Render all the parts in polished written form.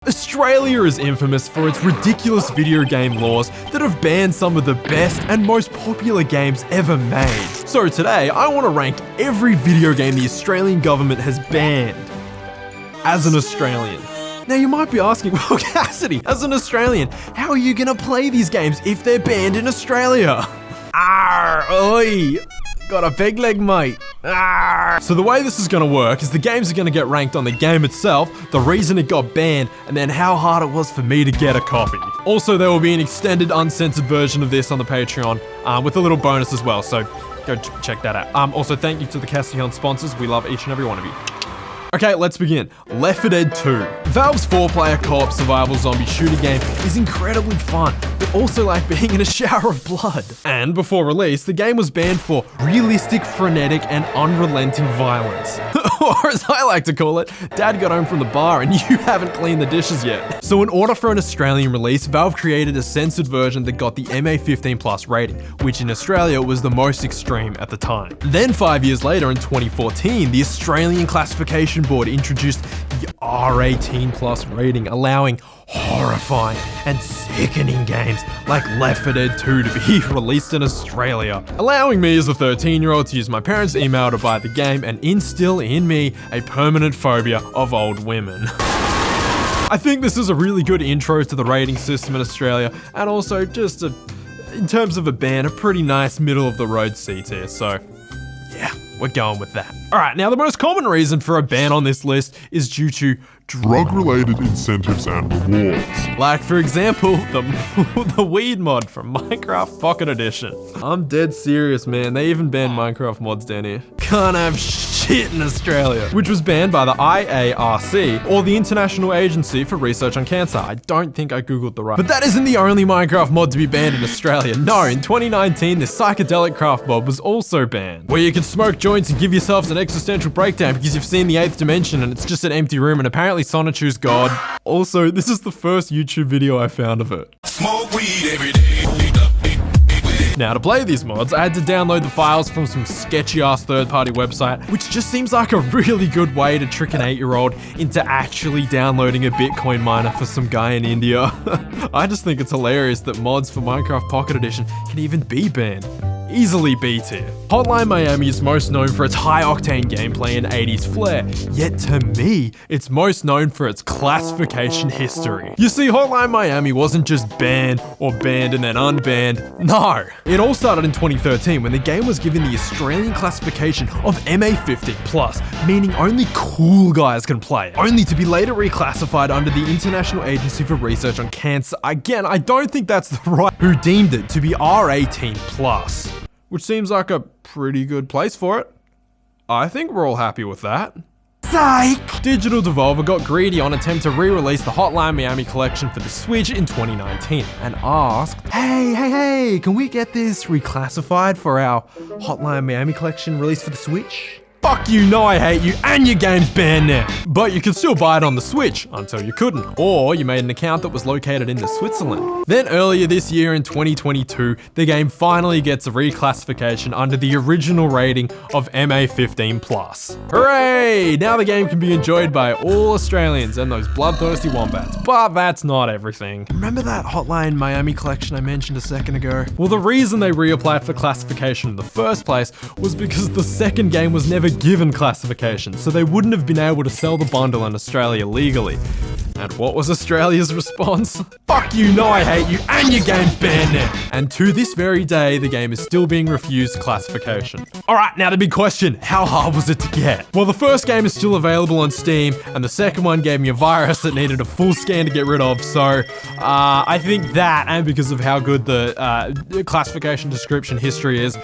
Australia is infamous for its ridiculous video game laws that have banned some of the best and most popular games ever made. So today, I want to rank every video game the Australian government has banned as an Australian. Now you might be asking, well Cassidy, as an Australian, how are you gonna play these games if they're banned in Australia? Arr, oi! Got a peg leg, mate. Arr. So the way this is gonna work is the games are gonna get ranked on the game itself, the reason it got banned, and then how hard it was for me to get a copy. Also, there will be an extended uncensored version of this on the Patreon, with a little bonus as well, so go check that out. Also, thank you to the Cassidy Hunt sponsors. We love each and every one of you. Okay, let's begin. Left 4 Dead 2. Valve's 4-player co-op survival zombie shooter game is incredibly fun, but also like being in a shower of blood. And before release, the game was banned for realistic, frenetic, and unrelenting violence. Or as I like to call it, Dad got home from the bar and you haven't cleaned the dishes yet. So in order for an Australian release, Valve created a censored version that got the MA15+ rating, which in Australia was the most extreme at the time. Then 5 years later in 2014, the Australian classification board introduced the R18+ rating, allowing horrifying and sickening games like Left 4 Dead 2 to be released in Australia, allowing me as a 13-year-old to use my parents' email to buy the game and instill in me a permanent phobia of old women. I think this is a really good intro to the rating system in Australia, and also just in terms of a ban, a pretty nice middle of the road C tier, so yeah, we're going with that. Alright, now the most common reason for a ban on this list is due to drug-related incentives and rewards. Like, for example, the weed mod from Minecraft Pocket Edition. I'm dead serious, man. They even banned Minecraft mods down here. Can't have shit in Australia. Which was banned by the IARC, or the International Agency for Research on Cancer. I don't think I googled the right. But that isn't the only Minecraft mod to be banned in Australia. No, in 2019, this psychedelic craft mod was also banned, where you can smoke joints and give yourselves an existential breakdown because you've seen the 8th dimension and it's just an empty room, and apparently Sonichu's God. Also, this is the first YouTube video I found of it. Smoke weed every day. Now, to play these mods, I had to download the files from some sketchy-ass third-party website, which just seems like a really good way to trick an 8-year-old into actually downloading a Bitcoin miner for some guy in India. I just think it's hilarious that mods for Minecraft Pocket Edition can even be banned. Easily B tier. Hotline Miami is most known for its high-octane gameplay and 80s flair, yet to me, it's most known for its classification history. You see, Hotline Miami wasn't just banned or banned and then unbanned. No! It all started in 2013 when the game was given the Australian classification of MA15+, meaning only cool guys can play it, only to be later reclassified under the International Agency for Research on Cancer. Again, I don't think that's the right who deemed it to be R18+. Which seems like a pretty good place for it. I think we're all happy with that. Psych! Digital Devolver got greedy on attempt to re-release the Hotline Miami collection for the Switch in 2019 and asked, hey, can we get this reclassified for our Hotline Miami collection released for the Switch? Fuck you, no I hate you, and your game's banned now. But you could still buy it on the Switch, until you couldn't. Or you made an account that was located in Switzerland. Then earlier this year in 2022, the game finally gets a reclassification under the original rating of MA15+. Hooray! Now the game can be enjoyed by all Australians and those bloodthirsty wombats. But that's not everything. Remember that Hotline Miami collection I mentioned a second ago? Well, the reason they reapplied for classification in the first place was because the second game was never given classification, so they wouldn't have been able to sell the bundle in Australia legally. And what was Australia's response? Fuck you, no I hate you, and your game's banned now. And to this very day, the game is still being refused classification. Alright, now the big question, how hard was it to get? Well, the first game is still available on Steam, and the second one gave me a virus that needed a full scan to get rid of, so I think that, and because of how good the classification description history is,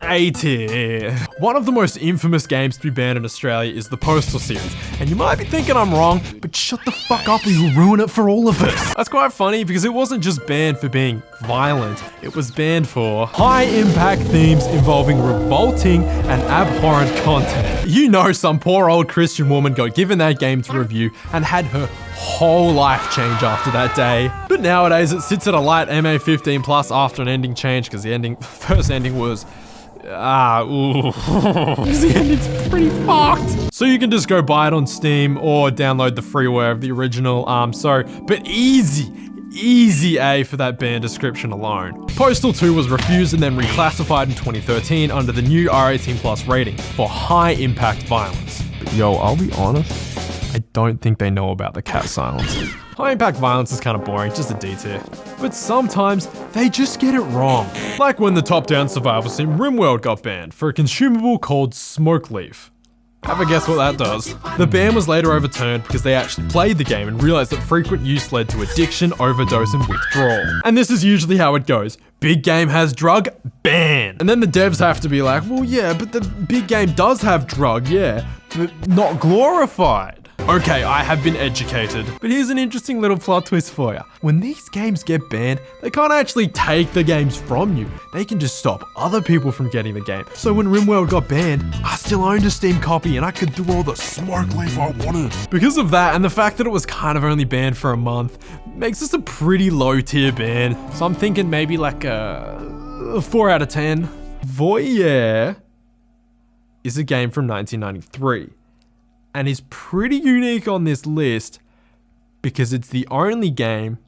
A tier. One of the most infamous games to be banned in Australia is the Postal series. And you might be thinking I'm wrong, but shut the fuck up or you'll ruin it for all of us. That's quite funny because it wasn't just banned for being violent, it was banned for high-impact themes involving revolting and abhorrent content. You know, some poor old Christian woman got given that game to review and had her whole life change after that day. But nowadays it sits at a light MA15+ after an ending change because the first ending was... the ending's pretty fucked. So you can just go buy it on Steam or download the freeware of the original. But easy A for that band description alone. Postal 2 was refused and then reclassified in 2013 under the new R18+ rating for high impact violence. Yo, I'll be honest, I don't think they know about the cat silence. High impact violence is kind of boring, just a D tier. But sometimes they just get it wrong. Like when the top-down survival sim RimWorld got banned for a consumable called Smoke Leaf. Have a guess what that does? The ban was later overturned because they actually played the game and realized that frequent use led to addiction, overdose, and withdrawal. And this is usually how it goes. Big game has drug, ban. And then the devs have to be like, well, yeah, but the big game does have drug, yeah, but not glorified. Okay, I have been educated, but here's an interesting little plot twist for you. When these games get banned, they can't actually take the games from you. They can just stop other people from getting the game. So when RimWorld got banned, I still owned a Steam copy and I could do all the Smoke Leaf I wanted. Because of that, and the fact that it was kind of only banned for a month, makes this a pretty low tier ban. So I'm thinking maybe like a 4 out of 10. Voyeur is a game from 1993. And is pretty unique on this list because it's the only game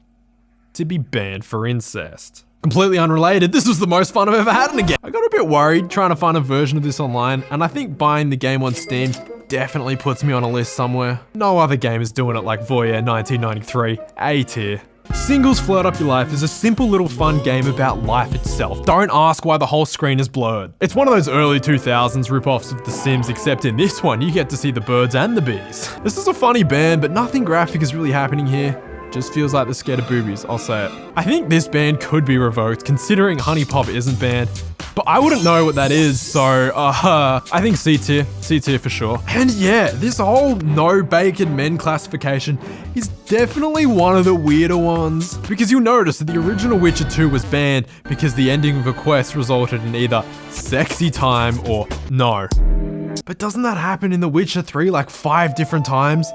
to be banned for incest. Completely unrelated, this was the most fun I've ever had in a game. I got a bit worried trying to find a version of this online, and I think buying the game on Steam definitely puts me on a list somewhere. No other game is doing it like Voyeur 1993, A tier. Singles Flirt Up Your Life is a simple little fun game about life itself. Don't ask why the whole screen is blurred. It's one of those early 2000s rip-offs of The Sims, except in this one, you get to see the birds and the bees. This is a funny band, but nothing graphic is really happening here. Just feels like they're scared of boobies, I'll say it. I think this ban could be revoked, considering Honey Pop isn't banned, but I wouldn't know what that is, so I think C tier for sure. And yeah, this whole no bacon men classification is definitely one of the weirder ones, because you'll notice that the original Witcher 2 was banned because the ending of a quest resulted in either sexy time or no. But doesn't that happen in The Witcher 3 like 5 different times?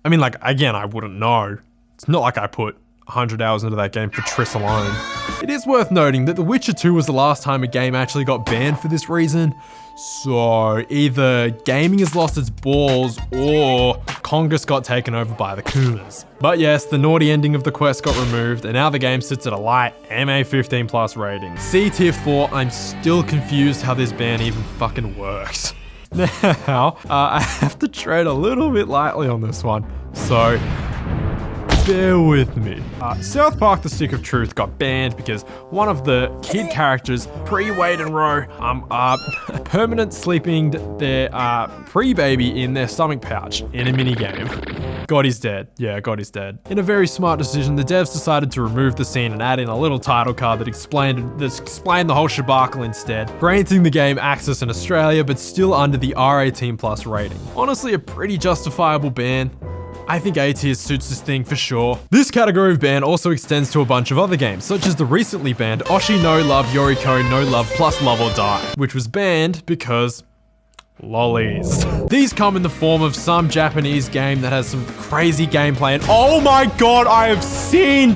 I mean, like, again, I wouldn't know. It's not like I put 100 hours into that game for Triss alone. It is worth noting that The Witcher 2 was the last time a game actually got banned for this reason. So either gaming has lost its balls or Congress got taken over by the Kumas. But yes, the naughty ending of the quest got removed and now the game sits at a light MA15+ rating. C tier 4, I'm still confused how this ban even fucking works. Now, I have to tread a little bit lightly on this one, so bear with me. South Park: The Stick of Truth got banned because one of the kid characters, pre-Wade and Roe, permanent sleeping their pre-baby in their stomach pouch in a minigame. God, he's dead. Yeah, God, he's dead. In a very smart decision, the devs decided to remove the scene and add in a little title card that explained the whole shabacle instead, granting the game access in Australia, but still under the R18+ rating. Honestly, a pretty justifiable ban. I think A tier suits this thing for sure. This category of ban also extends to a bunch of other games, such as the recently banned Oshi no Love Yoriko no Love plus Love or Die, which was banned because lollies. These come in the form of some Japanese game that has some crazy gameplay and oh my god, I have seen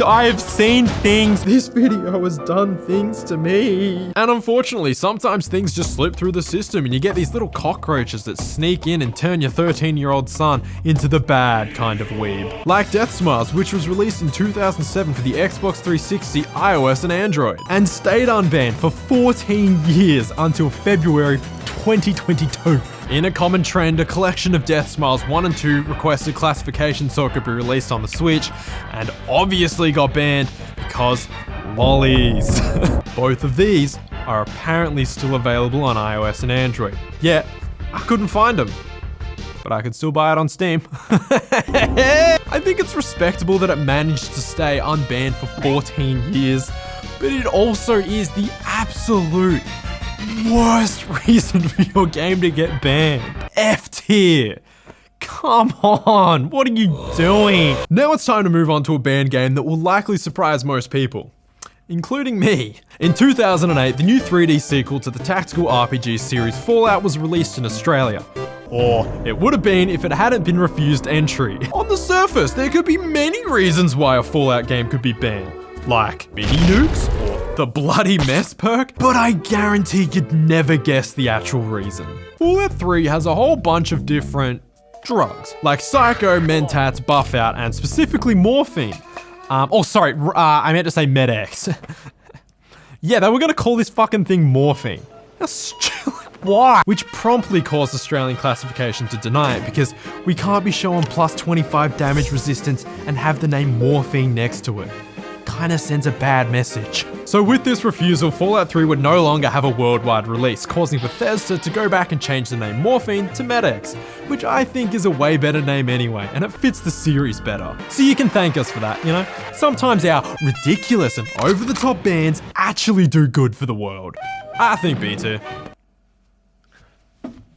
things. This video has done things to me. And unfortunately, sometimes things just slip through the system and you get these little cockroaches that sneak in and turn your 13-year-old son into the bad kind of weeb. Like Death Smiles, which was released in 2007 for the Xbox 360, iOS, and Android, and stayed unbanned for 14 years until February 2022. In a common trend, a collection of Death Smiles 1 and 2 requested classification so it could be released on the Switch, and obviously got banned because lollies. Both of these are apparently still available on iOS and Android. Yet, I couldn't find them, but I could still buy it on Steam. I think it's respectable that it managed to stay unbanned for 14 years, but it also is the absolute worst reason for your game to get banned. F tier. Come on, what are you doing? Now it's time to move on to a banned game that will likely surprise most people, including me. In 2008, the new 3D sequel to the tactical RPG series Fallout was released in Australia. Or it would have been if it hadn't been refused entry. On the surface, there could be many reasons why a Fallout game could be banned, like mini nukes or The bloody mess perk? But I guarantee you'd never guess the actual reason. Fallout 3 has a whole bunch of different drugs, like Psycho, Mentats, Buff Out, and specifically morphine. I meant to say Med-X. Yeah, they were gonna call this fucking thing morphine. Why? Which promptly caused Australian classification to deny it because we can't be showing plus 25 damage resistance and have the name morphine next to it. Kinda sends a bad message. So with this refusal, Fallout 3 would no longer have a worldwide release, causing Bethesda to go back and change the name Morphine to Med-X, which I think is a way better name anyway, and it fits the series better. So you can thank us for that, you know? Sometimes our ridiculous and over-the-top bans actually do good for the world. I think B2.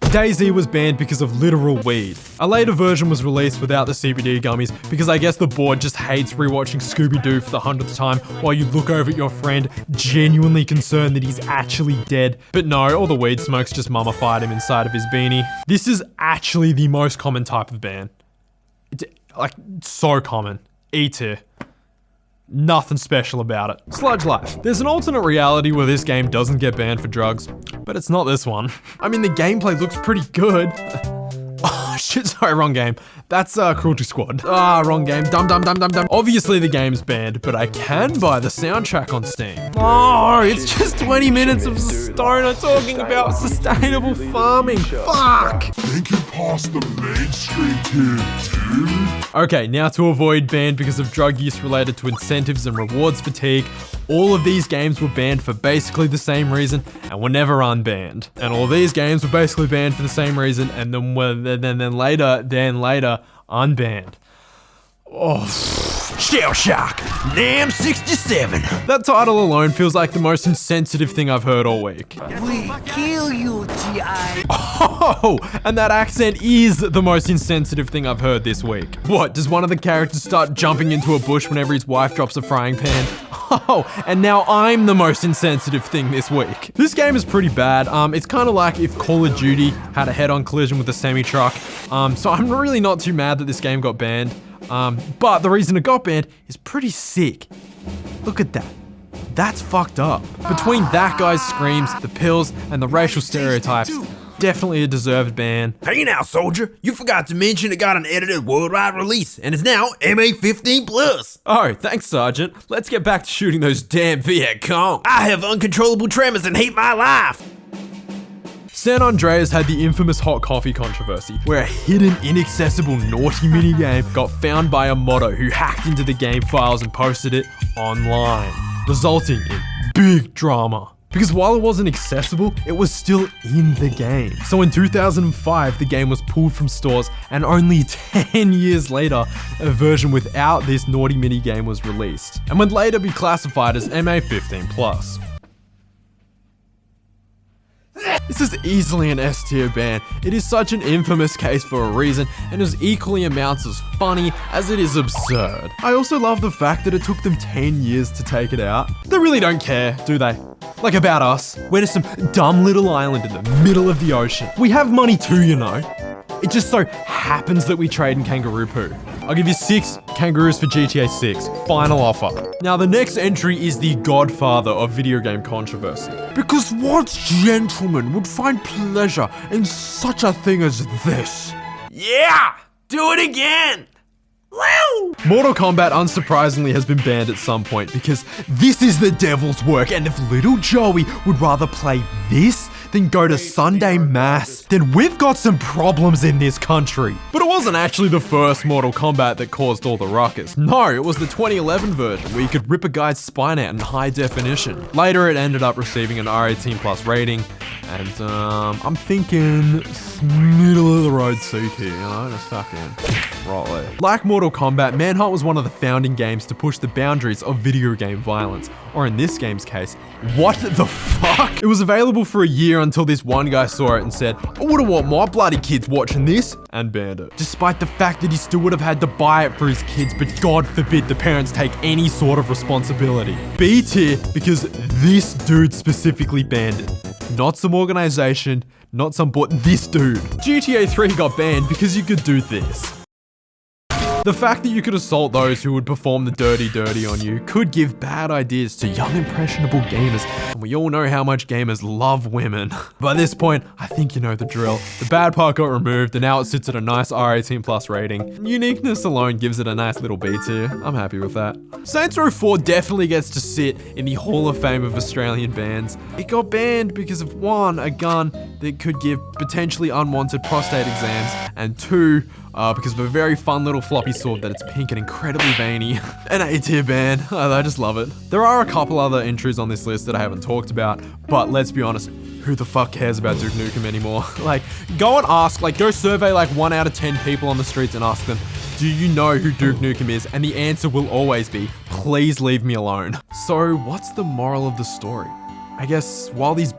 DayZ was banned because of literal weed. A later version was released without the CBD gummies because I guess the board just hates rewatching Scooby-Doo for the 100th time while you look over at your friend genuinely concerned that he's actually dead. But no, all the weed smokes just mummified him inside of his beanie. This is actually the most common type of ban. It's, like, so common. E tier. Nothing special about it. Sludge Life. There's an alternate reality where this game doesn't get banned for drugs, but it's not this one. I mean, the gameplay looks pretty good. Oh shit, sorry, wrong game. That's Cruelty Squad. Wrong game. Dumb. Obviously the game's banned, but I can buy the soundtrack on Steam. Oh, it's just 20 minutes of Stoner talking about sustainable farming. Fuck! Think you passed the mainstream tier 2? Okay, now to avoid ban because of drug use related to incentives and rewards fatigue, all of these games were banned for basically the same reason and were never unbanned. And all these games were basically banned for the same reason and then later unbanned. Oh, Shellshocked, NAM 67. That title alone feels like the most insensitive thing I've heard all week. We kill you, G.I. Oh, and that accent is the most insensitive thing I've heard this week. What, does one of the characters start jumping into a bush whenever his wife drops a frying pan? Oh, and now I'm the most insensitive thing this week. This game is pretty bad. It's kind of like if Call of Duty had a head-on collision with a semi-truck. So I'm really not too mad that this game got banned. But the reason it got banned is pretty sick. Look at that. That's fucked up. Between that guy's screams, the pills, and the racial stereotypes, definitely a deserved ban. Hey now, soldier, you forgot to mention it got an edited worldwide release and is now MA15+. Oh, thanks, Sergeant. Let's get back to shooting those damn Viet Cong. I have uncontrollable tremors and hate my life. San Andreas had the infamous hot coffee controversy, where a hidden, inaccessible, naughty minigame got found by a modder who hacked into the game files and posted it online, resulting in big drama. Because while it wasn't accessible, it was still in the game. So in 2005, the game was pulled from stores, and only 10 years later, a version without this naughty minigame was released, and would later be classified as MA15+. This is easily an S tier ban. It is such an infamous case for a reason, and is equally amounts as funny as it is absurd. I also love the fact that it took them 10 years to take it out. They really don't care, do they? Like about us, we're just some dumb little island in the middle of the ocean. We have money too, you know. It just so happens that we trade in kangaroo poo. I'll give you 6 kangaroos for GTA 6. Final offer. Now the next entry is the godfather of video game controversy. Because what gentleman would find pleasure in such a thing as this? Yeah, do it again. Woo! Mortal Kombat, unsurprisingly, has been banned at some point because this is the devil's work, and if little Joey would rather play this than go to Sunday Mass, then we've got some problems in this country. But it wasn't actually the first Mortal Kombat that caused all the ruckus. No, it was the 2011 version where you could rip a guy's spine out in high definition. Later, it ended up receiving an R18+ rating, and I'm thinking middle of the road C tier, you know, just fucking right there. Like Mortal Kombat, Manhunt was one of the founding games to push the boundaries of video game violence, or in this game's case, what the fuck? It was available for a year until this one guy saw it and said, I wouldn't want my bloody kids watching this, and banned it. Despite the fact that he still would have had to buy it for his kids, but God forbid the parents take any sort of responsibility. B tier because this dude specifically banned it. Not some organization, not some bot, this dude. GTA 3 got banned because you could do this. The fact that you could assault those who would perform the dirty on you could give bad ideas to young impressionable gamers, and we all know how much gamers love women. By this point, I think you know the drill. The bad part got removed and now it sits at a nice R18+ rating. Uniqueness alone gives it a nice little B tier. I'm happy with that. Saints Row 4 definitely gets to sit in the Hall of Fame of Australian bans. It got banned because of 1, a gun that could give potentially unwanted prostate exams, and 2, because of a very fun little floppy sword that it's pink and incredibly veiny. An A-tier ban. I just love it. There are a couple other entries on this list that I haven't talked about, but let's be honest, who the fuck cares about Duke Nukem anymore? Like, go and ask, like, go survey like 1 out of 10 people on the streets and ask them, do you know who Duke Nukem is? And the answer will always be, please leave me alone. So what's the moral of the story? I guess while these